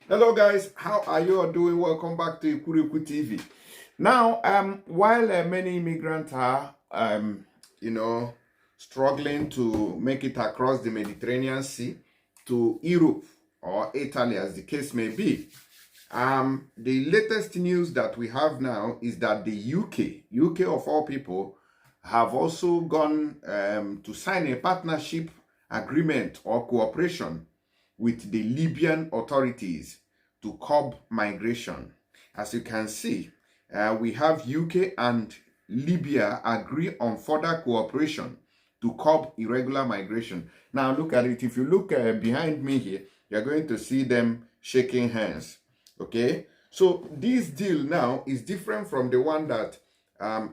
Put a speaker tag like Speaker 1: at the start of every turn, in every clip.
Speaker 1: Hello guys, how are you all doing? Welcome back to Ikuriku TV. Now, while many immigrants are, struggling to make it across the Mediterranean Sea to Europe or Italy, as the case may be, the latest news that we have now is that the UK of all people, have also gone to sign a partnership agreement or cooperation with the Libyan authorities to curb migration. As you can see, we have UK and Libya agree on further cooperation to curb irregular migration. Now look at it. If you look behind me here, you're going to see them shaking hands. Okay, so this deal now is different from the one that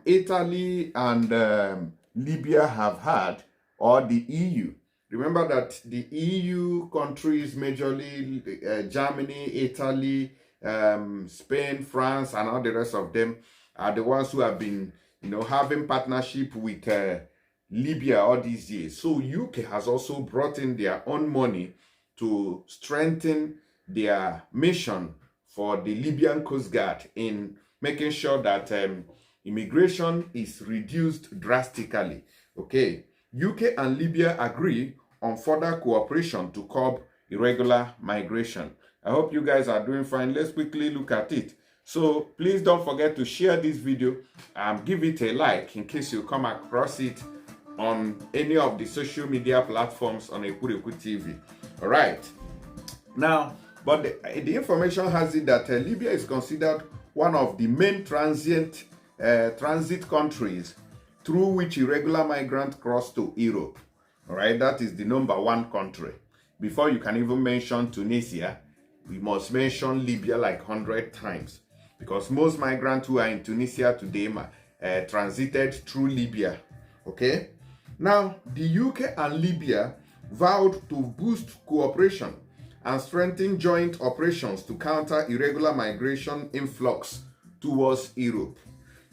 Speaker 1: Italy and Libya have had, or the EU. Remember that the EU countries, majorly Germany, Italy, Spain, France, and all the rest of them, are the ones who have been, having partnership with Libya all these years. So UK has also brought in their own money to strengthen their mission for the Libyan Coast Guard in making sure that immigration is reduced drastically. Okay, UK and Libya agree on further cooperation to curb irregular migration. I hope you guys are doing fine. Let's quickly look at it. So please don't forget to share this video and give it a like in case you come across it on any of the social media platforms on Ikuriku TV. All right. Now, but the information has it that Libya is considered one of the main transit countries through which irregular migrants cross to Europe. All right, that is the #1 country. Before you can even mention Tunisia, we must mention Libya like 100 times, because most migrants who are in Tunisia today transited through Libya. Okay, now the UK and Libya vowed to boost cooperation and strengthen joint operations to counter irregular migration influx towards Europe.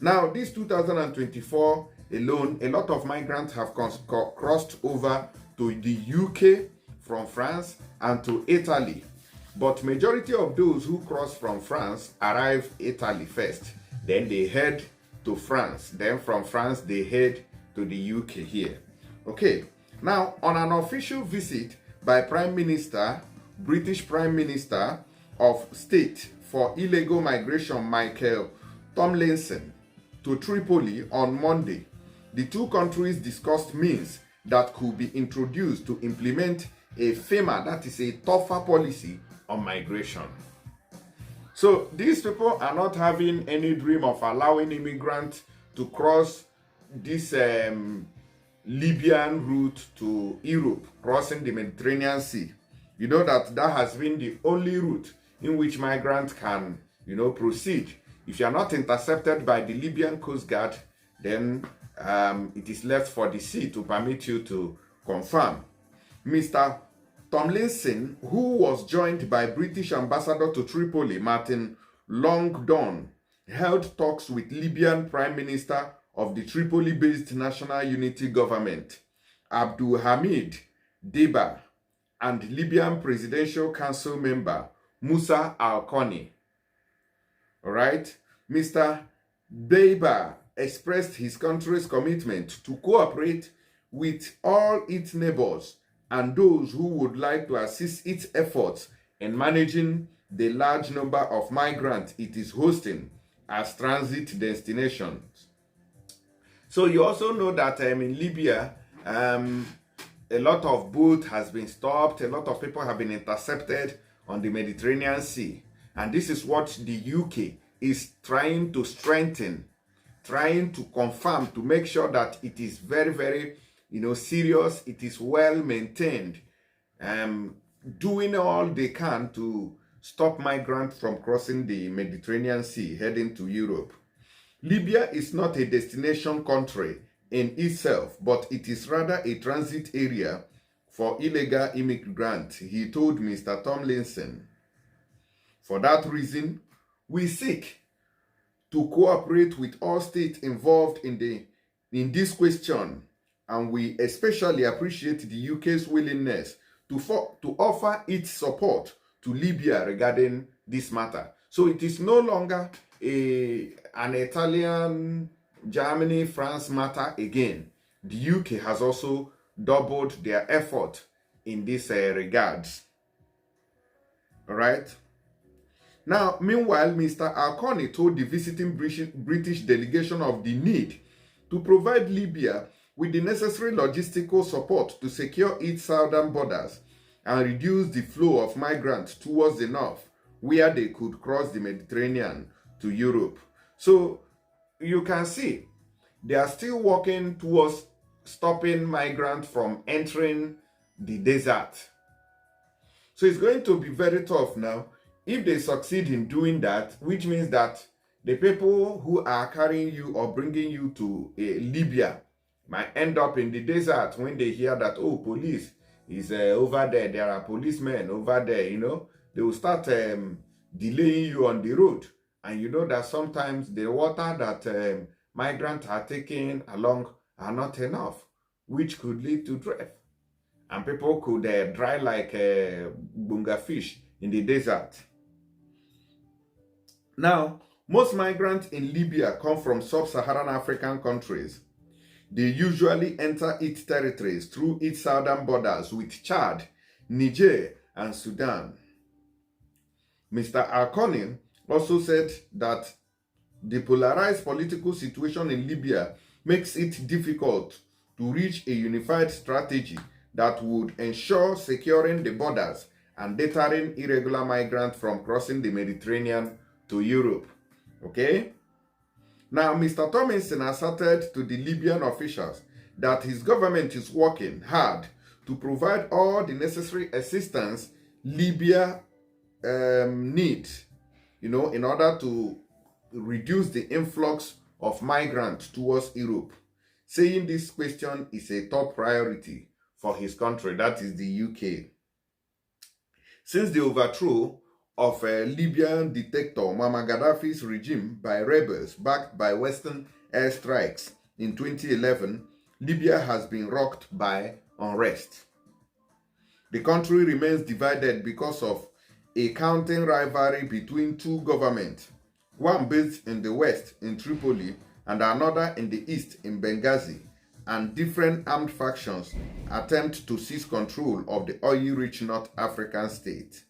Speaker 1: Now, this 2024 alone, a lot of migrants have crossed over to the UK from France and to Italy. But majority of those who cross from France arrive Italy first. Then they head to France. Then from France, they head to the UK here. Okay, now on an official visit by British Prime Minister of State for Illegal Migration, Michael Tomlinson, to Tripoli on Monday, the two countries discussed means that could be introduced to implement a firmer, that is a tougher policy on migration. So these people are not having any dream of allowing immigrants to cross this Libyan route to Europe, crossing the Mediterranean Sea. You know that has been the only route in which migrants can, proceed. If you are not intercepted by the Libyan Coast Guard, then it is left for the sea to permit you to confirm. Mr. Tomlinson, who was joined by British Ambassador to Tripoli, Martin Longdon, held talks with Libyan Prime Minister of the Tripoli-based National Unity Government, Abdul Hamid Deba, and Libyan Presidential Council member Musa Al-Koni. All right, Mr. Deba expressed his country's commitment to cooperate with all its neighbors and those who would like to assist its efforts in managing the large number of migrants it is hosting as transit destinations. So you also know that in Libya, a lot of boats has been stopped, a lot of people have been intercepted on the Mediterranean Sea. And this is what the UK is trying to strengthen, trying to confirm, to make sure that it is very, very, serious, it is well maintained, doing all they can to stop migrants from crossing the Mediterranean Sea, heading to Europe. Libya is not a destination country in itself, but it is rather a transit area for illegal immigrants, he told Mr. Tomlinson. For that reason, we seek to cooperate with all states involved in this question, and we especially appreciate the UK's willingness to offer its support to Libya regarding this matter. So it is no longer an Italian, Germany, France matter again. The UK has also doubled their effort in this regards. All right. Now, meanwhile, Mr. Alconi told the visiting British delegation of the need to provide Libya with the necessary logistical support to secure its southern borders and reduce the flow of migrants towards the north, where they could cross the Mediterranean to Europe. So you can see they are still working towards stopping migrants from entering the desert. So it's going to be very tough now if they succeed in doing that, which means that the people who are carrying you or bringing you to Libya might end up in the desert when they hear that, oh, police is over there, there are policemen over there, you know. They will start delaying you on the road. And you know that sometimes the water that migrants are taking along are not enough, which could lead to death. And people could dry like bunga fish in the desert. Now, most migrants in Libya come from sub-Saharan African countries. They usually enter its territories through its southern borders with Chad, Niger, and Sudan. Mr. Alconi also said that the polarized political situation in Libya makes it difficult to reach a unified strategy that would ensure securing the borders and deterring irregular migrants from crossing the Mediterranean to Europe. Okay? Now, Mr. Tomlinson asserted to the Libyan officials that his government is working hard to provide all the necessary assistance Libya needs, you know, in order to reduce the influx of migrants towards Europe, saying this question is a top priority for his country, that is the UK. Since the overthrow of Libyan dictator Muammar Gaddafi's regime by rebels backed by Western airstrikes in 2011, Libya has been rocked by unrest. The country remains divided because of a counting rivalry between two governments, one based in the west in Tripoli and another in the east in Benghazi, and different armed factions attempt to seize control of the oil-rich North African state.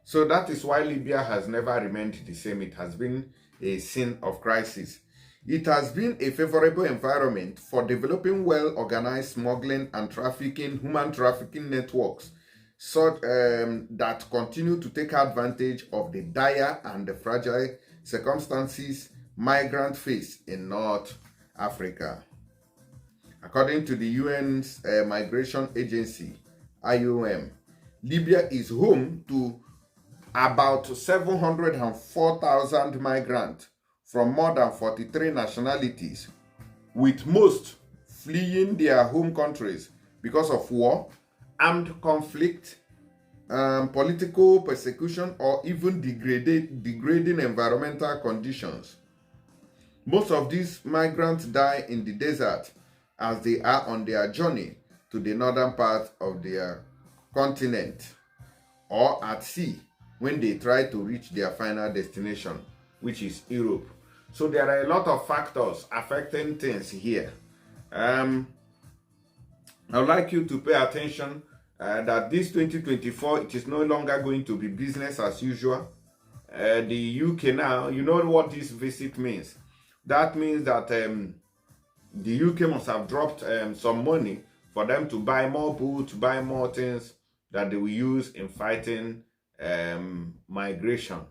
Speaker 1: So that is why Libya has never remained the same. It has been a scene of crisis. It has been a favorable environment for developing well-organized smuggling and trafficking, human trafficking networks that continue to take advantage of the dire and the fragile circumstances migrants face in North Africa. According to the UN's Migration Agency, IOM, Libya is home to about 704,000 migrants from more than 43 nationalities, with most fleeing their home countries because of war, armed conflict, political persecution, or even degrading environmental conditions. Most of these migrants die in the desert as they are on their journey to the northern part of their continent, or at sea when they try to reach their final destination, which is Europe. So there are a lot of factors affecting things here. I would like you to pay attention that this 2024, it is no longer going to be business as usual. The UK now, you know what this visit means. That means that the UK must have dropped some money for them to buy more boots, buy more things that they will use in fighting migration.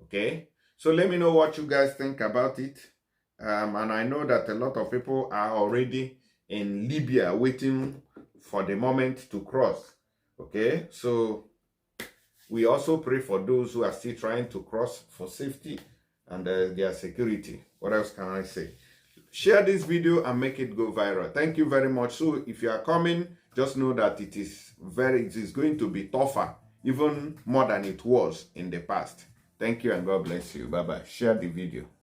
Speaker 1: Okay, so let me know what you guys think about it. And I know that a lot of people are already in Libya waiting for the moment to cross. Okay, so we also pray for those who are still trying to cross for safety and their security. What else can I say? Share this video and make it go viral. Thank you very much. So if you are coming, just know that it is going to be tougher, even more than it was in the past. Thank you and God bless you. Bye-bye. Share the video.